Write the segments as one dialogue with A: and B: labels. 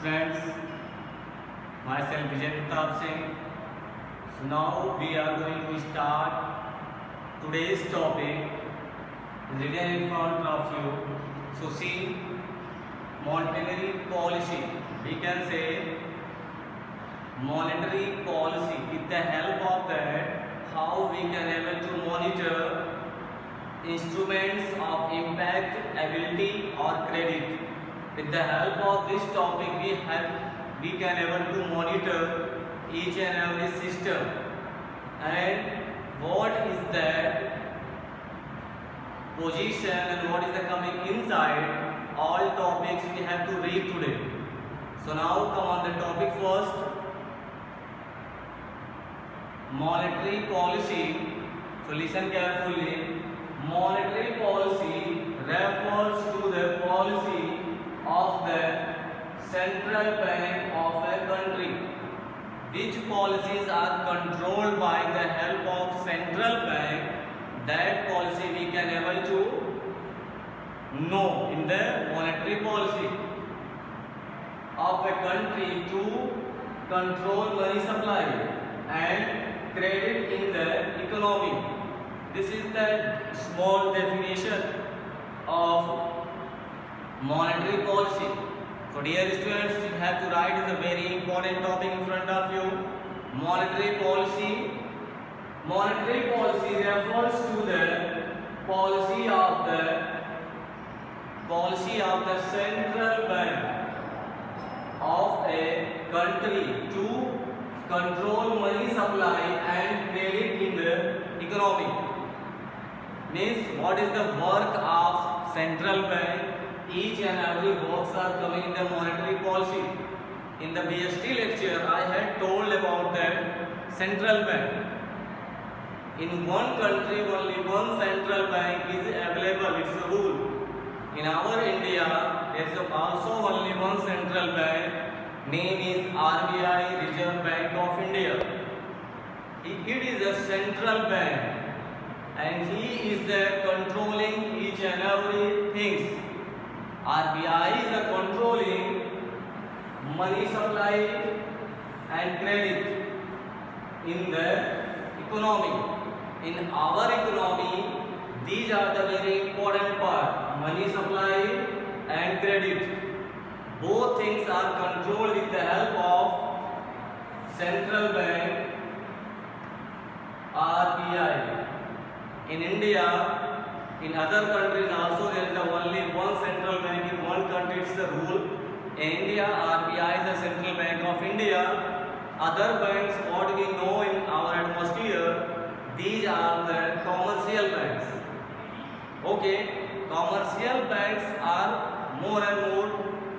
A: Friends, myself Vijay Pratap Singh. So now we are going to start today's topic written in front of you. So see, monetary policy. We can say monetary policy. With the help of that, how we can able to monitor instruments of impact, ability or credit. With the help of this topic, we can able to monitor each and every system. And what is that position and what is the coming inside, all topics we have to read today. So now come on the topic first. Monetary policy. So listen carefully. Monetary policy refers to the policy of the central bank of a country. Which policies are controlled by the help of central bank? That policy we can able to know in the monetary policy of a country to control money supply and credit in the economy. This is the small definition of monetary policy. So dear students, you have to write is a very important topic in front of you. Monetary policy. Monetary policy refers to the policy of the central bank of a country to control money supply and credit in the economy. Means what is the work of central bank? Each and every works are coming in the monetary policy. In the BST lecture, I had told about that central bank. In one country, only one central bank is available. It's a rule. In our India, there is also only one central bank. Name is RBI, Reserve Bank of India. It is a central bank. And he is controlling each and every things. RBI is controlling money supply and credit in the economy. In our economy, these are the very important part: money supply and credit. Both things are controlled with the help of central bank RBI. In India, in other countries also there is only one central bank in one country, it's the rule. In India, RBI is the central bank of India. Other banks, what we know in our atmosphere, these are the commercial banks. Okay, commercial banks are more and more.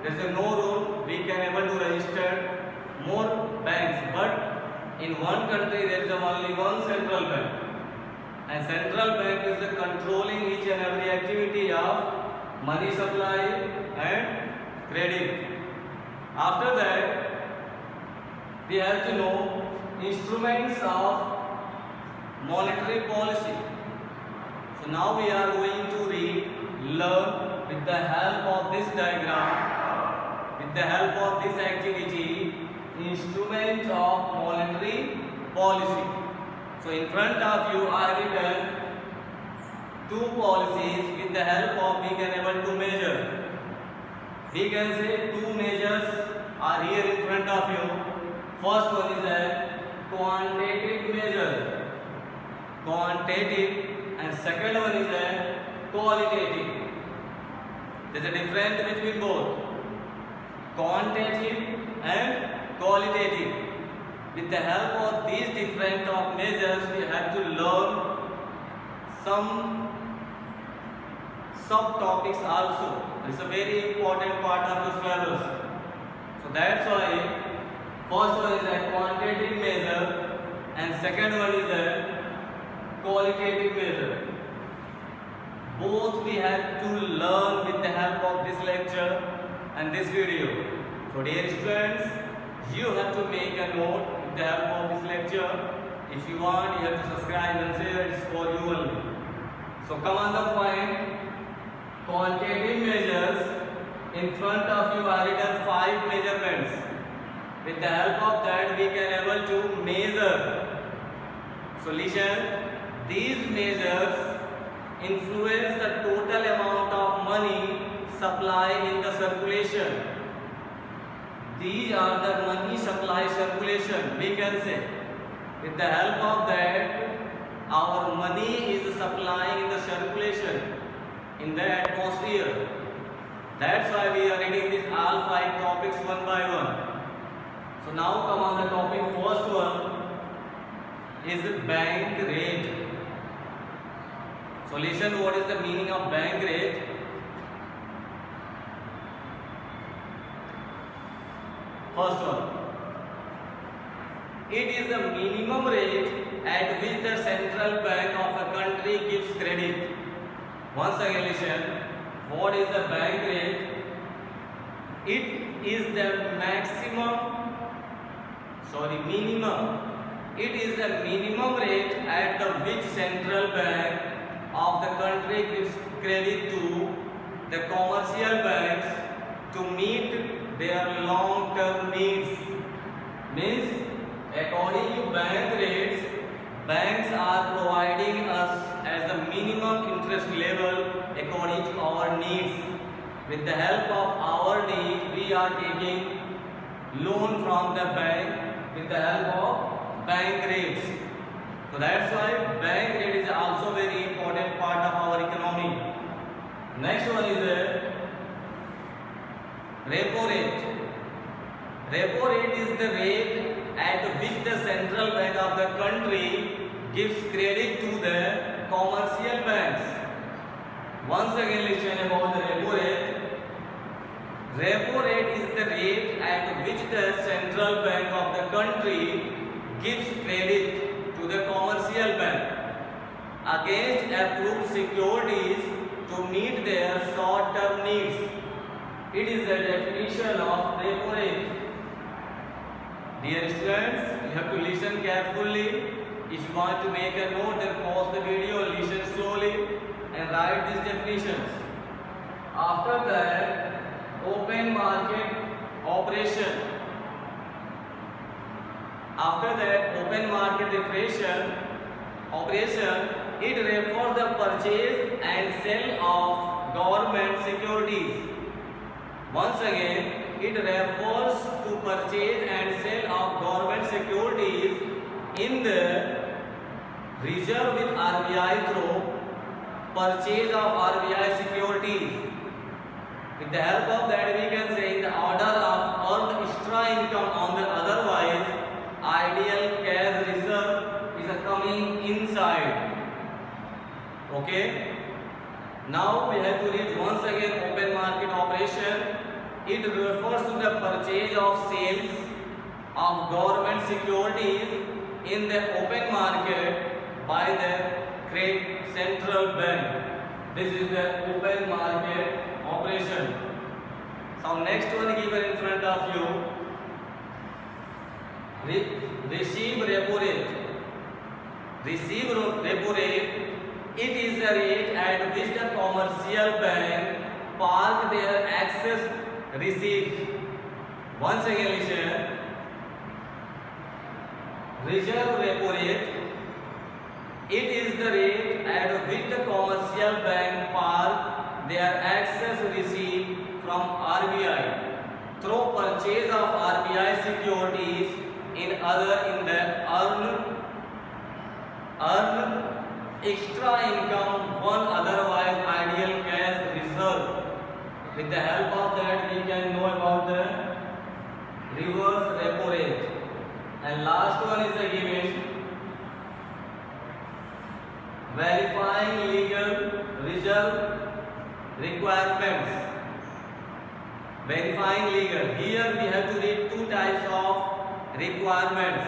A: There is no rule we can able to register more banks, but in one country there is only one central bank. And central bank is controlling each and every activity of money supply and credit. After that, we have to know instruments of monetary policy. So now we are going to learn with the help of this diagram, with the help of this activity, instruments of monetary policy. So in front of you are written two policies with the help of we can able to measure. We can say two measures are here in front of you. First one is a quantitative measure. Quantitative, and second one is a qualitative. There is a difference between both. Quantitative and qualitative. With the help of these different of measures, we have to learn some subtopics also. It's a very important part of the syllabus. So that's why first one is a quantitative measure and second one is a qualitative measure. Both we have to learn with the help of this lecture and this video. So dear students, you have to make a note with the help of this lecture. If you want, you have to subscribe and share. It's for you only. So come on the point. Quantitative measures In front of you I written 5 measurements. With the help of that we can able to measure. Solution: these measures influence the total amount of money supply in the circulation. These are the money supply circulation, we can say. With the help of that, our money is supplying in the circulation in the atmosphere. That's why we are reading these all 5 topics one by one. So now come on the topic. First one is bank rate. Solution: what is the meaning of bank rate? First one, it is the minimum rate at which the central bank of a country gives credit. Once again listen, what is the bank rate? It is the minimum. It is the minimum rate at the which central bank of the country gives credit to the commercial banks to meet their long-term needs. Means, according to bank rates, banks are providing us as the minimum interest level according to our needs. With the help of our need, we are taking loan from the bank with the help of bank rates. So that's why bank rate is also very important part of our economy. Next one is repo rate. Repo rate is the rate at which the central bank of the country gives credit to the commercial banks. Once again listen about the repo rate. Repo rate is the rate at which the central bank of the country gives credit to the commercial bank against approved securities to meet their short-term needs. It is the definition of repo rate. Dear students, you have to listen carefully. If you want to make a note, then pause the video, listen slowly and write these definitions. After that, open market operation. After that, open market operation, it refers the purchase and sale of government securities. Once again, it refers to purchase and sale of government securities in the reserve with RBI through purchase of RBI securities. With the help of that, we can say in the order of earned extra income on the otherwise ideal cash reserve is coming inside. Okay. Now we have to read once again open market operation. It refers to the purchase of sales of government securities in the open market by the central bank. This is the open market operation. So next one given in front of you, receive repo rate. Receive repo rate, it is the rate at which the commercial bank park their excess receipts. Once again listen, reserve repo rate, it is the rate at which the commercial bank park their excess receipt from RBI through purchase of RBI securities in the earn extra income one otherwise ideal cash reserve. With the help of that, we can know about the reverse repo rate. And last one is the given verifying legal reserve requirements. Verifying legal. Here we have to read two types of requirements.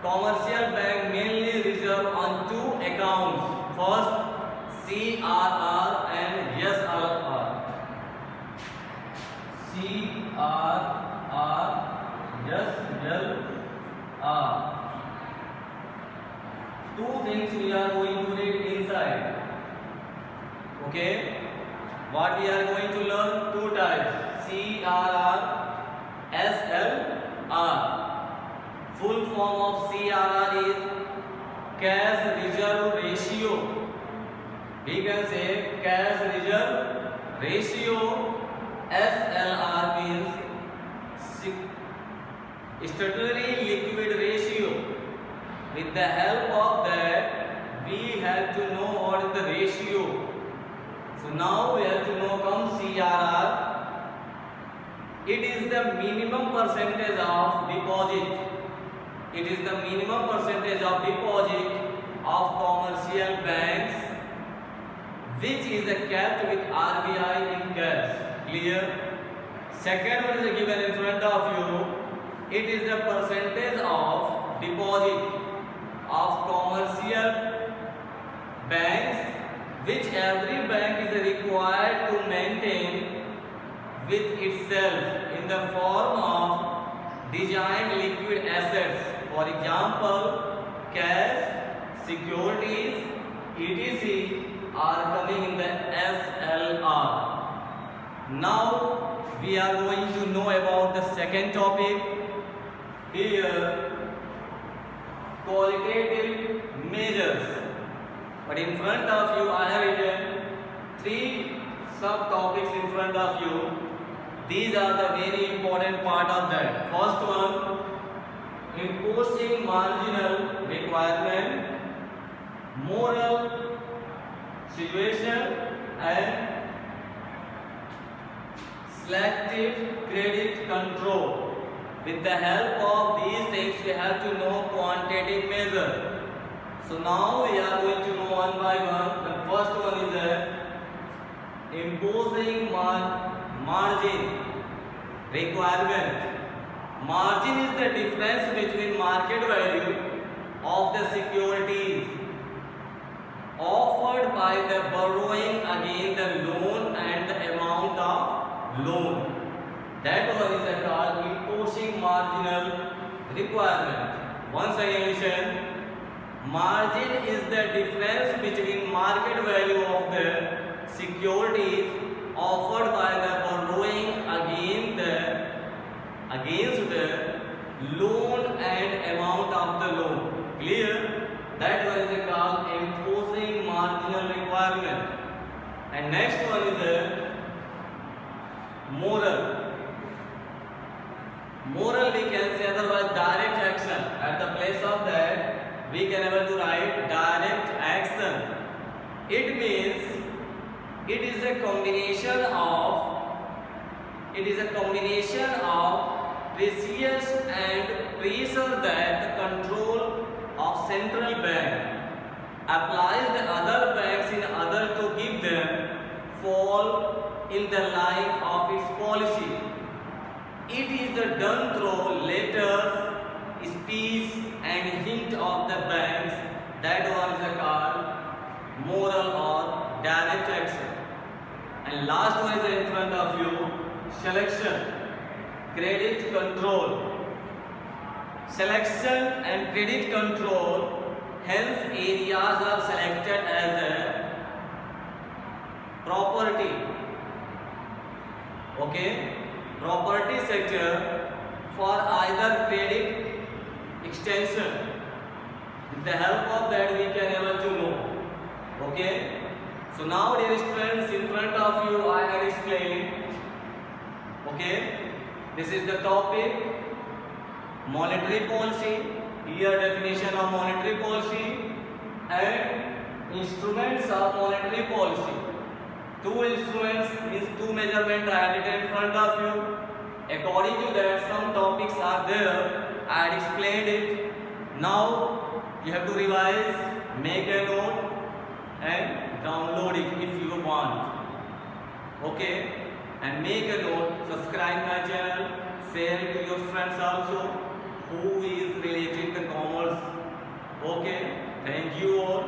A: Commercial bank mainly reserve on two accounts. First, CRR and SLR. CRR, SLR. Two things we are going to read inside. Okay, what we are going to learn? Two types. CRR SLR. Full form of CRR is cash reserve ratio. We can say cash reserve ratio. SLR means statutory liquid ratio. With the help of that, we have to know what is the ratio. So now we have to know from CRR. It is the minimum percentage of deposit. It is the minimum percentage of deposit of commercial banks, which is kept with RBI in cash. Clear? Second one is given in front of you. It is the percentage of deposit of commercial banks, which every bank is required to maintain with itself in the form of designed liquid assets. For example, cash, securities, etc. are coming in the SLR. Now we are going to know about the second topic. Here, qualitative measures. But in front of you, I have written 3 subtopics in front of you. These are the very important part of that. First one, imposing marginal requirement, moral situation, and selective credit control. With the help of these things, we have to know quantitative measure. So now we are going to know one by one. The first one is imposing margin requirement. Margin is the difference between market value of the securities offered by the borrowing against the loan and the amount of loan. That one is called imposing marginal requirement. Once again listen, margin is the difference between market value of the securities offered by the borrowing against the loan and amount of the loan. Clear? That one is called imposing marginal requirement. And next one is moral. Moral we can say otherwise direct action. At the place of that, we can able to write direct action. It means it is a combination of precious and pressure that the control of central bank applies the other banks in order to give them fall in the line of its policy. It is done through letters, speech and hint of the banks. That one is called moral or direct action. And last one is in front of you, selection, credit control. Selection and credit control, hence areas are selected as a property. Okay, property sector for either credit extension. With the help of that, we can able to know. Okay, so now dear students, in front of you I have explained. Okay, this is the topic monetary policy. Here definition of monetary policy and instruments of monetary policy. 2 instruments means 2 measurement I had it in front of you. According to that, some topics are there. I had explained it. Now you have to revise, make a note and download it if you want. Okay, and make a note, subscribe my channel, share it to your friends also who is related to commerce. Okay, thank you all.